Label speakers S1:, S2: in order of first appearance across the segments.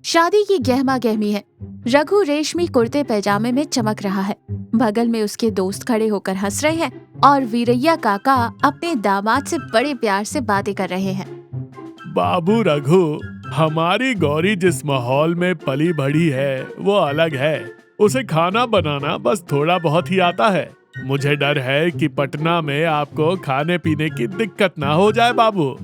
S1: शादी की गहमा गहमी है। रघु रेशमी कुर्ते पैजामे में चमक रहा है। बगल में उसके दोस्त खड़े होकर हंस रहे हैं और वीरैया काका अपने दामाद से बड़े प्यार से बातें कर रहे हैं।
S2: बाबू रघु, हमारी गौरी जिस माहौल में पली बढ़ी है वो अलग है। उसे खाना बनाना बस थोड़ा बहुत ही आता है। मुझे डर है कि पटना में आपको खाने पीने की दिक्कत ना हो जाए बाबू।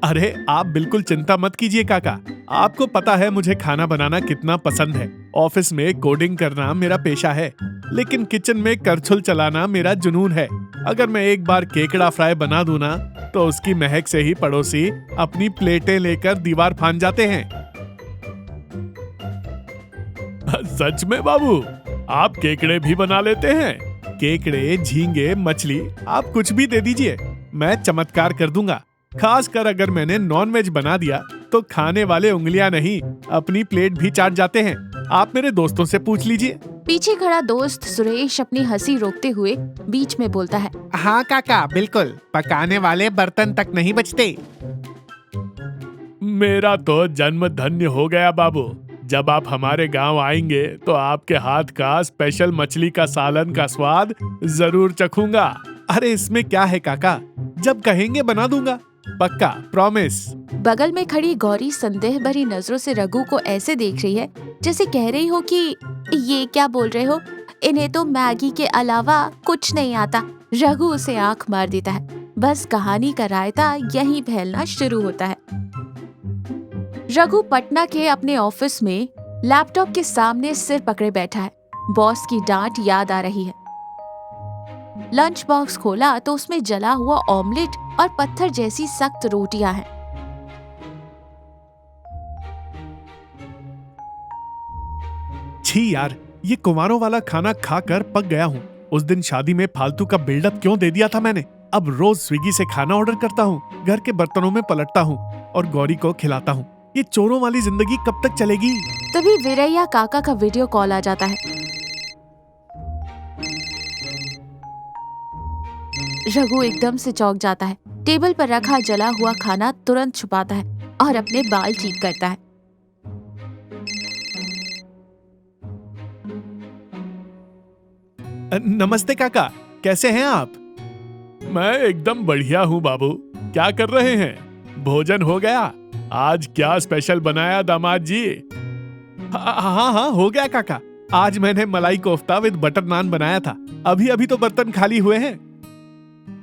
S2: अरे आप बिल्कुल चिंता मत कीजिए काका। आपको पता है मुझे खाना बनाना कितना पसंद है। ऑफिस में कोडिंग करना मेरा पेशा है, लेकिन किचन में करछुल चलाना मेरा जुनून है। अगर मैं एक बार केकड़ा फ्राई बना दूं ना, तो उसकी महक से ही पड़ोसी अपनी प्लेटें लेकर दीवार फांद जाते हैं। सच में बाबू, आप केकड़े भी बना लेते हैं? केकड़े, झींगे, मछली, आप कुछ भी दे दीजिए, मैं चमत्कार कर दूंगा। खासकर अगर मैंने नॉनवेज बना दिया तो खाने वाले उंगलियां नहीं, अपनी प्लेट भी चाट जाते हैं। आप मेरे दोस्तों से पूछ लीजिए।
S1: पीछे खड़ा दोस्त सुरेश अपनी हंसी रोकते हुए बीच में बोलता है,
S3: हाँ काका, बिल्कुल, पकाने वाले बर्तन तक नहीं बचते।
S2: मेरा तो जन्म धन्य हो गया बाबू। जब आप हमारे गांव आएंगे तो आपके हाथ का स्पेशल मछली का सालन का स्वाद जरूर चखूंगा। अरे इसमें क्या है काका, जब कहेंगे बना दूंगा, पक्का, प्रॉमिस।
S1: बगल में खड़ी गौरी संदेह भरी नजरों से रघु को ऐसे देख रही है जैसे कह रही हो कि ये क्या बोल रहे हो, इन्हें तो मैगी के अलावा कुछ नहीं आता। रघु उसे आंख मार देता है। बस कहानी का रायता यहीं फैलना शुरू होता है। रघु पटना के अपने ऑफिस में लैपटॉप के सामने सिर पकड़े बैठा है। बॉस की डांट याद आ रही है। लंच बॉक्स खोला तो उसमें जला हुआ ऑमलेट और पत्थर जैसी सख्त रोटियां हैं।
S2: छी यार, ये कुंवारों वाला खाना खाकर पक गया हूँ। उस दिन शादी में फालतू का बिल्डअप क्यों दे दिया था मैंने। अब रोज स्विगी से खाना ऑर्डर करता हूँ, घर के बर्तनों में पलटता हूँ और गौरी को खिलाता हूँ। ये चोरों वाली जिंदगी कब तक चलेगी।
S1: तभी वीरैया काका का वीडियो कॉल आ जाता है। रघु एकदम से चौंक जाता है। टेबल पर रखा जला हुआ खाना तुरंत छुपाता है और अपने बाल ठीक करता है।
S2: नमस्ते काका, कैसे हैं आप? मैं एकदम बढ़िया हूँ बाबू। क्या कर रहे हैं? भोजन हो गया? आज क्या स्पेशल बनाया दामाद जी? हाँ, हो गया काका। आज मैंने मलाई कोफ्ता विद बटर नान बनाया था। अभी अभी तो बर्तन खाली हुए हैं।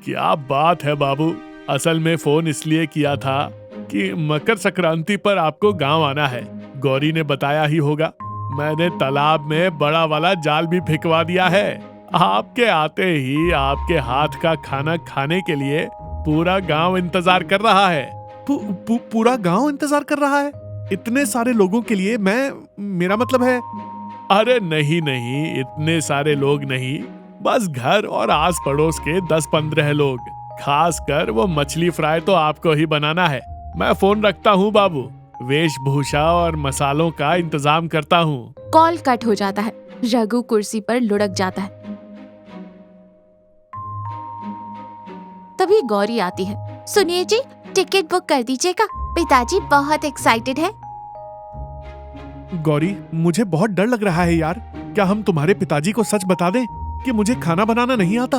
S2: क्या बात है बाबू। असल में फोन इसलिए किया था कि मकर संक्रांति पर आपको गांव आना है। गौरी ने बताया ही होगा। मैंने तालाब में बड़ा वाला जाल भी फेंकवा दिया है। आपके आते ही आपके हाथ का खाना खाने के लिए पूरा गांव इंतजार कर रहा है। पूरा गांव इंतजार कर रहा है? इतने सारे लोगों के लिए? मेरा मतलब है। अरे नहीं, इतने सारे लोग नहीं, बस घर और आस पड़ोस के 10-15 लोग। खासकर वो मछली फ्राई तो आपको ही बनाना है। मैं फोन रखता हूँ बाबू, वेशभूषा और मसालों का इंतजाम करता हूँ।
S1: कॉल कट हो जाता है। रघु कुर्सी पर लुढ़क जाता है। तभी गौरी आती है। सुनिए जी, टिकट बुक कर दीजिएगा, पिताजी बहुत एक्साइटेड है।
S2: गौरी, मुझे बहुत डर लग रहा है यार। क्या हम तुम्हारे पिताजी को सच बता दें कि मुझे खाना बनाना नहीं आता?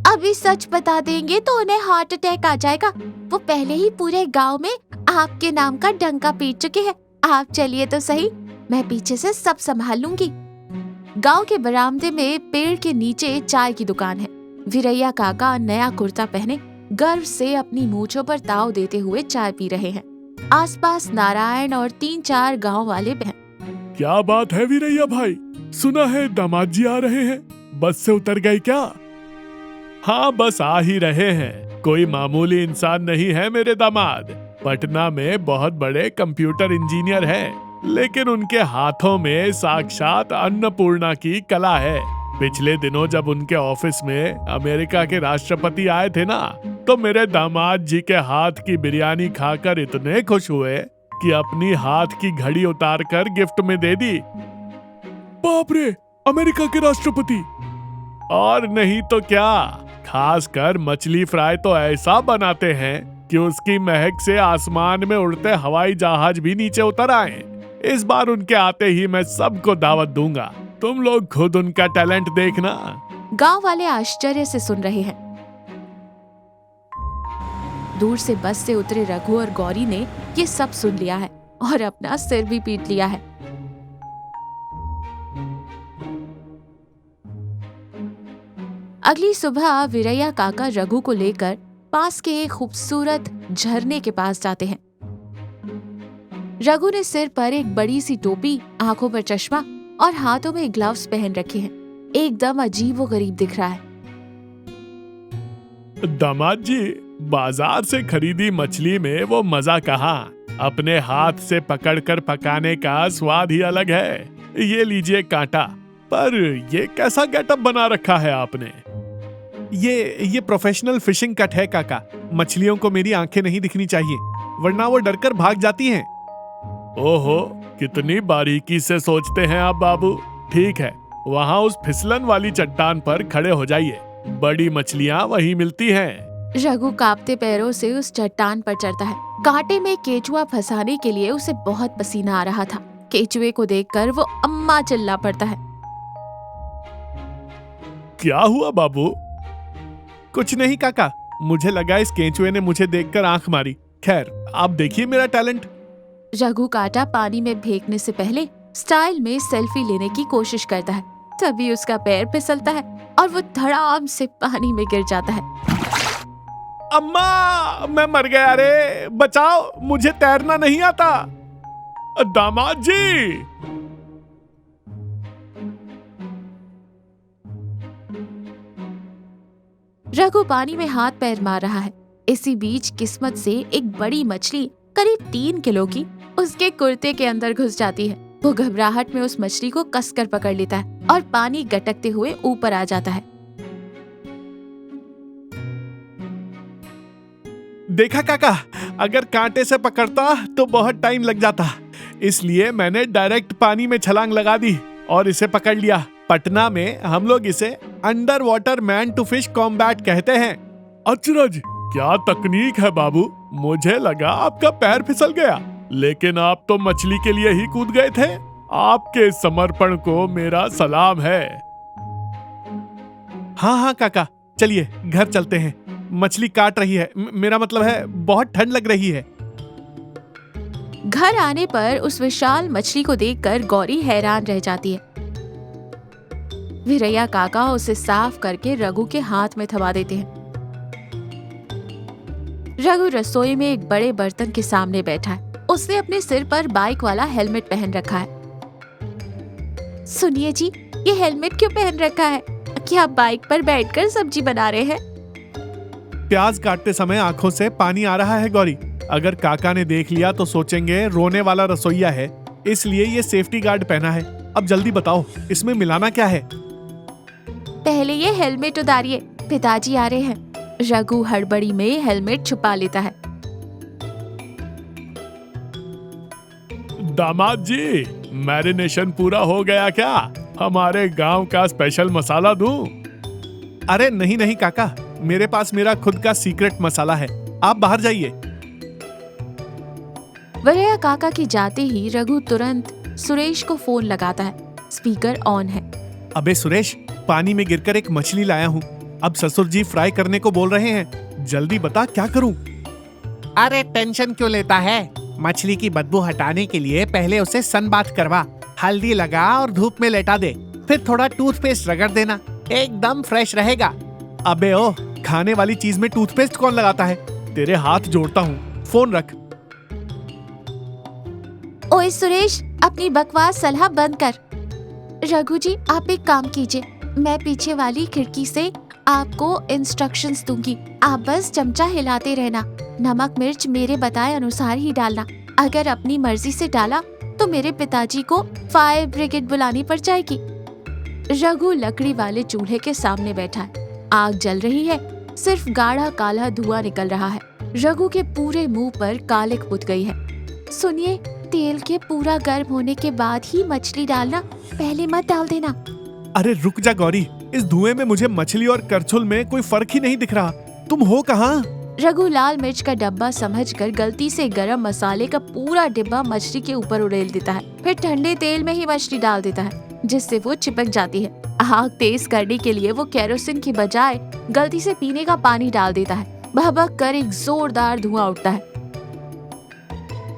S1: अभी सच बता देंगे तो उन्हें हार्ट अटैक आ जाएगा। वो पहले ही पूरे गांव में आपके नाम का डंका पीट चुके हैं। आप चलिए तो सही, मैं पीछे से सब संभाल लूंगी। गांव के बरामदे में पेड़ के नीचे चाय की दुकान है। वीरैया काका नया कुर्ता पहने गर्व से अपनी मूंछों पर ताव देते हुए चाय पी रहे हैं। आसपास नारायण और 3-4 गांव वाले हैं।
S2: क्या बात है वीरैया भाई, सुना है दामाद जी आ रहे हैं? बस से उतर गए क्या? हाँ, बस आ ही रहे हैं। कोई मामूली इंसान नहीं है मेरे दामाद। पटना में बहुत बड़े कंप्यूटर इंजीनियर हैं, लेकिन उनके हाथों में साक्षात अन्नपूर्णा की कला है। पिछले दिनों जब उनके ऑफिस में अमेरिका के राष्ट्रपति आए थे ना, तो मेरे दामाद जी के हाथ की बिरयानी खाकर इतने खुश हुए कि अपनी हाथ की घड़ी उतार कर गिफ्ट में दे दी। बाप रे, अमेरिका के राष्ट्रपति! और नहीं तो क्या, खासकर मछली फ्राई तो ऐसा बनाते हैं कि उसकी महक से आसमान में उड़ते हवाई जहाज भी नीचे उतर आए। इस बार उनके आते ही मैं सबको दावत दूंगा। तुम लोग खुद उनका टैलेंट देखना।
S1: गांव वाले आश्चर्य से सुन रहे हैं। दूर से बस से उतरे रघु और गौरी ने ये सब सुन लिया है और अपना सिर भी पीट लिया है। अगली सुबह वीरैया काका रघु को लेकर पास के एक खूबसूरत झरने के पास जाते हैं। रघु ने सिर पर एक बड़ी सी टोपी, आंखों पर चश्मा और हाथों में ग्लव्स पहन रखे हैं। एकदम अजीबोगरीब दिख रहा है।
S2: दामाद जी, बाजार से खरीदी मछली में वो मजा कहाँ। अपने हाथ से पकड़कर पकाने का स्वाद ही अलग है। ये लीजिए कांटा। पर ये कैसा गेटअप बना रखा है आपने?
S3: ये प्रोफेशनल फिशिंग कट है काका। मछलियों को मेरी आंखें नहीं दिखनी चाहिए, वरना वो डरकर भाग जाती हैं।
S2: ओहो, कितनी बारीकी से सोचते हैं आप बाबू। ठीक है, वहाँ उस फिसलन वाली चट्टान पर खड़े हो जाइए। बड़ी मछलियाँ वहीं मिलती हैं।
S1: रघु कांपते पैरों से उस चट्टान पर चढ़ता है। कांटे में केचुआ फंसाने के लिए उसे बहुत पसीना आ रहा था। केचुए को देखकर वो अम्मा चिल्ला पड़ता है।
S2: क्या हुआ बाबू?
S3: कुछ नहीं काका, मुझे लगा इस केंचुए ने मुझे देखकर आंख मारी। खैर, आप देखिए मेरा टैलेंट।
S1: रघु कांटा पानी में फेंकने से पहले स्टाइल में सेल्फी लेने की कोशिश करता है। तभी उसका पैर फिसलता है और वो धड़ाम से पानी में गिर जाता है।
S2: अम्मा, मैं मर गया रे, बचाओ, मुझे तैरना नहीं आता। दामाद जी।
S1: रघु पानी में हाथ पैर मार रहा है। इसी बीच किस्मत से एक बड़ी मछली करीब 3 किलो की उसके कुर्ते के अंदर घुस जाती है। वो घबराहट में उस मछली को कसकर पकड़ लेता है और पानी गटकते हुए ऊपर आ जाता है।
S3: देखा काका, अगर कांटे से पकड़ता तो बहुत टाइम लग जाता, इसलिए मैंने डायरेक्ट पानी में छलांग लगा दी और इसे पकड़ लिया। पटना में हम लोग इसे under water man to fish combat कहते हैं।
S2: अचरज, क्या तकनीक है बाबू। मुझे लगा आपका पैर फिसल गया, लेकिन आप तो मछली के लिए ही कूद गए थे। आपके समर्पण को मेरा सलाम है।
S3: हाँ काका, चलिए घर चलते हैं। मछली काट रही है, मेरा मतलब है बहुत ठंड लग रही है।
S1: घर आने पर उस विशाल मछली को देखकर गौरी हैरान रह जाती है। वीरैया काका उसे साफ करके रघु के हाथ में थमा देते हैं। रघु रसोई में एक बड़े बर्तन के सामने बैठा है। उसने अपने सिर पर बाइक वाला हेलमेट पहन रखा है। सुनिए जी, ये हेलमेट क्यों पहन रखा है? क्या आप बाइक पर बैठकर सब्जी बना रहे हैं?
S3: प्याज काटते समय आंखों से पानी आ रहा है गौरी। अगर काका ने देख लिया तो सोचेंगे रोने वाला रसोइया है, इसलिए ये सेफ्टी गार्ड पहना है। अब जल्दी बताओ, इसमें मिलाना क्या है?
S1: पहले ये हेलमेट उतारिए, पिताजी आ रहे हैं। रघु हड़बड़ी में हेलमेट छुपा लेता है।
S2: दामाद जी, मैरिनेशन पूरा हो गया क्या? हमारे गांव का स्पेशल मसाला दूं?
S3: अरे नहीं काका, मेरे पास मेरा खुद का सीक्रेट मसाला है। आप बाहर जाइए।
S1: वीरैया काका के जाते ही रघु तुरंत सुरेश को फोन लगाता है। स्पीकर ऑन है।
S3: अबे सुरेश, पानी में गिरकर एक मछली लाया हूँ। अब ससुर जी फ्राई करने को बोल रहे हैं। जल्दी बता क्या करूँ? अरे टेंशन क्यों लेता है? मछली की बदबू हटाने के लिए पहले उसे सनबाथ करवा, हल्दी लगा और धूप में लेटा दे, फिर थोड़ा टूथपेस्ट रगड़ देना, एकदम फ्रेश रहेगा। अबे ओ, खाने वाली चीज में टूथपेस्ट कौन लगाता है? तेरे हाथ जोड़ता हूँ, फोन रख।
S1: ओए सुरेश, अपनी बकवास सलाह बंद कर। रघु जी, आप एक काम कीजिए, मैं पीछे वाली खिड़की से आपको इंस्ट्रक्शंस दूंगी। आप बस चमचा हिलाते रहना। नमक मिर्च मेरे बताए अनुसार ही डालना। अगर अपनी मर्जी से डाला तो मेरे पिताजी को फायर ब्रिगेड बुलानी पड़ जाएगी। रघु लकड़ी वाले चूल्हे के सामने बैठा है। आग जल रही है, सिर्फ गाढ़ा काला धुआं निकल रहा है। रघु के पूरे मुंह पर कालिक पुत गई है। सुनिए, तेल के पूरा गर्म होने के बाद ही मछली डालना, पहले मत डाल देना।
S3: अरे रुक जा गौरी, इस धुएं में मुझे मछली और करछुल में कोई फर्क ही नहीं दिख रहा। तुम हो कहाँ?
S1: रघु लाल मिर्च का डब्बा समझकर गलती से गरम मसाले का पूरा डिब्बा मछली के ऊपर उड़ेल देता है। फिर ठंडे तेल में ही मछली डाल देता है, जिससे वो चिपक जाती है। आग तेज करने के लिए वो केरोसिन की बजाय गलती से पीने का पानी डाल देता है। भभक कर एक जोरदार धुआं उठता है।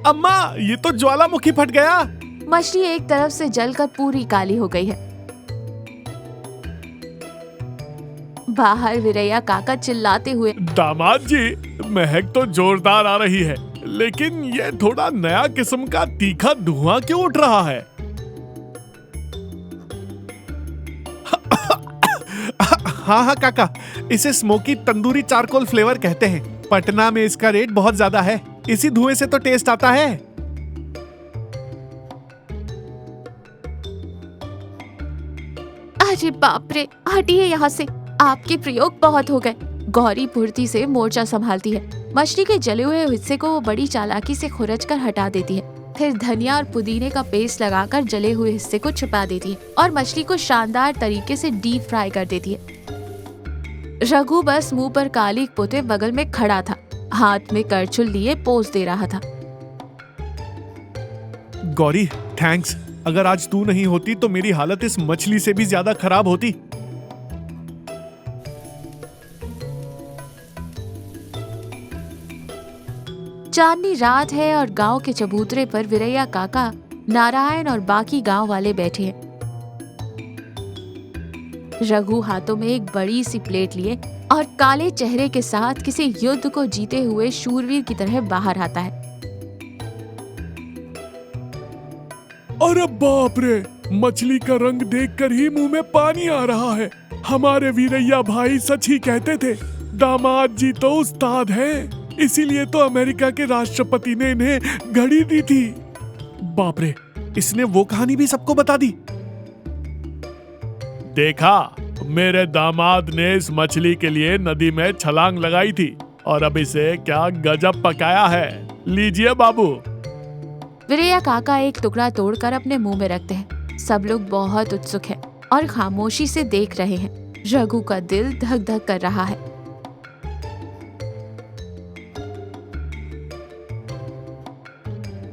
S3: अम्मा, ये तो ज्वालामुखी फट गया।
S1: मछली एक तरफ से जलकर पूरी काली हो गई है। बाहर वीरैया काका चिल्लाते हुए,
S2: दामाद जी, महक तो जोरदार आ रही है, लेकिन ये थोड़ा नया किस्म का तीखा धुआं क्यों उठ रहा है?
S3: हाँ काका, इसे स्मोकी तंदूरी चारकोल फ्लेवर कहते हैं। पटना में इसका रेट बहुत ज्यादा है। इसी धुएं से तो टेस्ट आता है।
S1: अरे बाप रे, हटिए यहाँ से, आपके प्रयोग बहुत हो गए। गौरी फुर्ती से मोर्चा संभालती है। मछली के जले हुए हिस्से को वो बड़ी चालाकी से खुरचकर हटा देती है। फिर धनिया और पुदीने का पेस्ट लगाकर जले हुए हिस्से को छिपा देती है और मछली को शानदार तरीके से डीप फ्राई कर देती है। रघु बस मुंह पर काली पोते बगल में खड़ा था, हाथ में करछुल लिए पोज दे रहा था।
S3: गौरी, थैंक्स। अगर आज तू नहीं होती तो मेरी हालत इस मछली से भी ज्यादा खराब होती।
S1: चांदनी रात है और गांव के चबूतरे पर वीरैया काका, नारायण और बाकी गांव वाले बैठे हैं। रघु हाथों में एक बड़ी सी प्लेट लिए और काले चेहरे के साथ किसी युद्ध को जीते हुए शूरवीर की तरह बाहर आता है।
S2: अरे बाप रे, मछली का रंग देखकर ही मुंह में पानी आ रहा है। हमारे वीरैया भाई सच ही कहते थे, दामाद जी तो उस्ताद हैं, इसीलिए तो अमेरिका के राष्ट्रपति ने इन्हें घड़ी दी थी।
S3: बाप रे, इसने वो कहानी भी सबको बता दी।
S2: देखा, मेरे दामाद ने इस मछली के लिए नदी में छलांग लगाई थी और अब इसे क्या गजब पकाया है। लीजिए बाबू।
S1: वीरैया काका एक टुकड़ा तोड़कर अपने मुंह में रखते हैं। सब लोग बहुत उत्सुक हैं और खामोशी से देख रहे हैं। रघु का दिल धक धक कर रहा है।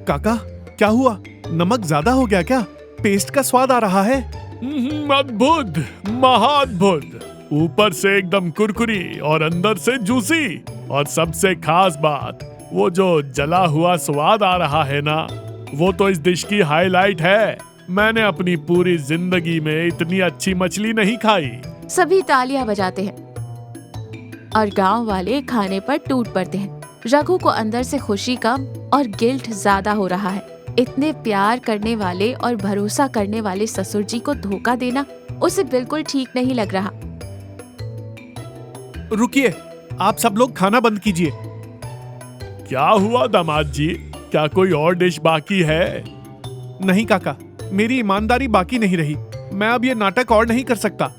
S3: काका, क्या हुआ? नमक ज्यादा हो गया क्या? पेस्ट का स्वाद आ रहा है।
S2: अद्भुत, महाअद्भुत। ऊपर से एकदम कुरकुरी और अंदर से जूसी, और सबसे खास बात, वो जो जला हुआ स्वाद आ रहा है ना, वो तो इस डिश की हाईलाइट है। मैंने अपनी पूरी जिंदगी में इतनी अच्छी मछली नहीं खाई।
S1: सभी तालियां बजाते हैं और गांव वाले खाने पर टूट पड़ते हैं। रघु को अंदर से खुशी कम और गिल्ट ज्यादा हो रहा है। इतने प्यार करने वाले और भरोसा करने वाले ससुर जी को धोखा देना उसे बिल्कुल ठीक नहीं लग रहा।
S3: रुकिए, आप सब लोग खाना बंद कीजिए।
S2: क्या हुआ दामाद जी, क्या कोई और डिश बाकी है?
S3: नहीं काका, मेरी ईमानदारी बाकी नहीं रही। मैं अब ये नाटक और नहीं कर सकता।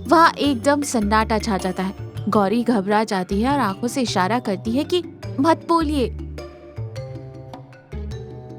S1: वहाँ एकदम सन्नाटा छा जाता है। गौरी घबरा जाती है और आंखों से इशारा करती है कि मत बोलिए।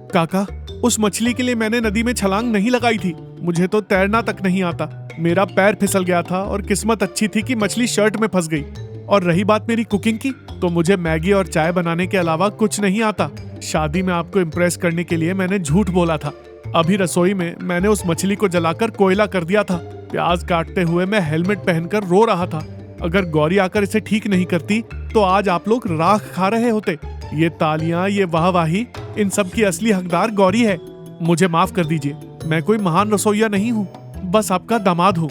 S3: काका, उस मछली के लिए मैंने नदी में छलांग नहीं लगाई थी। मुझे तो तैरना तक नहीं आता। मेरा पैर फिसल गया था और किस्मत अच्छी थी कि मछली शर्ट में फंस गई। और रही बात मेरी कुकिंग की, तो मुझे मैगी और चाय बनाने के अलावा कुछ नहीं आता। शादी में आपको इम्प्रेस करने के लिए मैंने झूठ बोला था। अभी रसोई में मैंने उस मछली को जलाकर कोयला कर दिया था। प्याज काटते हुए मैं हेलमेट पहनकर रो रहा था। अगर गौरी आकर इसे ठीक नहीं करती तो आज आप लोग राख खा रहे होते। ये तालियां, ये वाहवाही, इन सब की असली हकदार गौरी है। मुझे माफ कर दीजिए, मैं कोई महान रसोइया नहीं हूँ, बस आपका दामाद हूँ।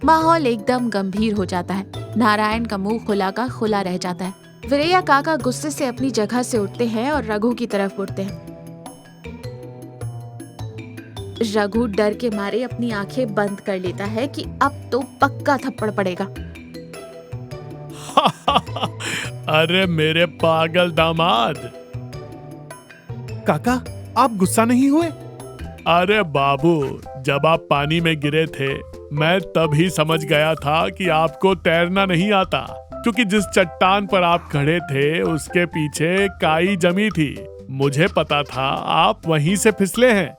S1: माहौल एकदम गंभीर हो जाता है। नारायण का मुंह खुला का खुला रह जाता है। वीरैया काका गुस्से से अपनी जगह से उठते हैं और रघु की तरफ मुड़ते हैं। रघु डर के मारे अपनी आंखें बंद कर लेता है कि अब तो पक्का थप्पड़ पड़ेगा।
S2: अरे मेरे पागल दामाद।
S3: काका, आप गुस्सा नहीं हुए?
S2: अरे बाबू, जब आप पानी में गिरे थे मैं तभी समझ गया था कि आपको तैरना नहीं आता, क्योंकि जिस चट्टान पर आप खड़े थे उसके पीछे काई जमी थी। मुझे पता था आप वहीं से फिसले हैं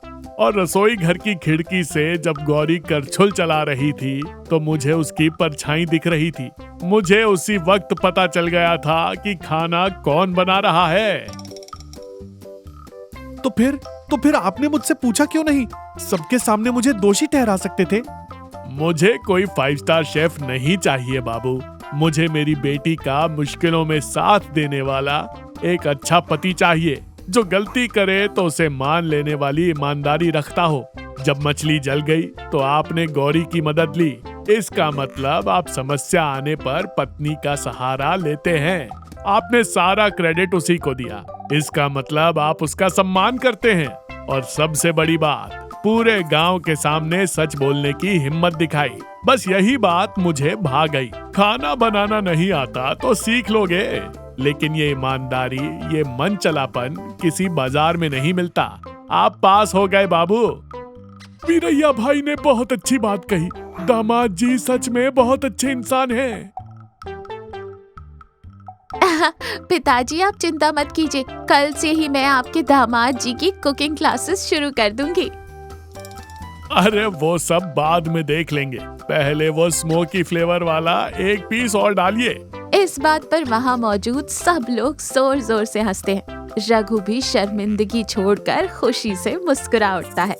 S2: और रसोई घर की खिड़की से जब गौरी करछुल चला रही थी तो मुझे उसकी परछाई दिख रही थी। मुझे उसी वक्त पता चल गया था कि खाना कौन बना रहा है।
S3: तो फिर आपने मुझसे पूछा क्यों नहीं? सबके सामने मुझे दोषी ठहरा सकते थे।
S2: मुझे कोई 5 स्टार शेफ नहीं चाहिए बाबू। मुझे मेरी बेटी का मुश्किलों में साथ देने वाला एक अच्छा पति चाहिए, जो गलती करे तो उसे मान लेने वाली ईमानदारी रखता हो। जब मछली जल गई तो आपने गौरी की मदद ली। इसका मतलब आप समस्या आने पर पत्नी का सहारा लेते हैं। आपने सारा क्रेडिट उसी को दिया। इसका मतलब आप उसका सम्मान करते हैं। और सबसे बड़ी बात, पूरे गांव के सामने सच बोलने की हिम्मत दिखाई। बस यही बात मुझे भा गई। खाना बनाना नहीं आता तो सीख लोगे, लेकिन ये ईमानदारी, ये मन चलापन किसी बाजार में नहीं मिलता। आप पास हो गए बाबू। वीरैया भाई ने बहुत अच्छी बात कही। दामाद जी सच में बहुत अच्छे इंसान हैं।
S1: पिताजी आप चिंता मत कीजिए, कल से ही मैं आपके दामाद जी की कुकिंग क्लासेस शुरू कर दूंगी।
S2: अरे वो सब बाद में देख लेंगे, पहले वो स्मोकी फ्लेवर वाला एक पीस और डालिए।
S1: इस बात पर वहाँ मौजूद सब लोग जोर जोर से हंसते हैं। रघु भी शर्मिंदगी छोड़कर खुशी से मुस्कुरा उठता है।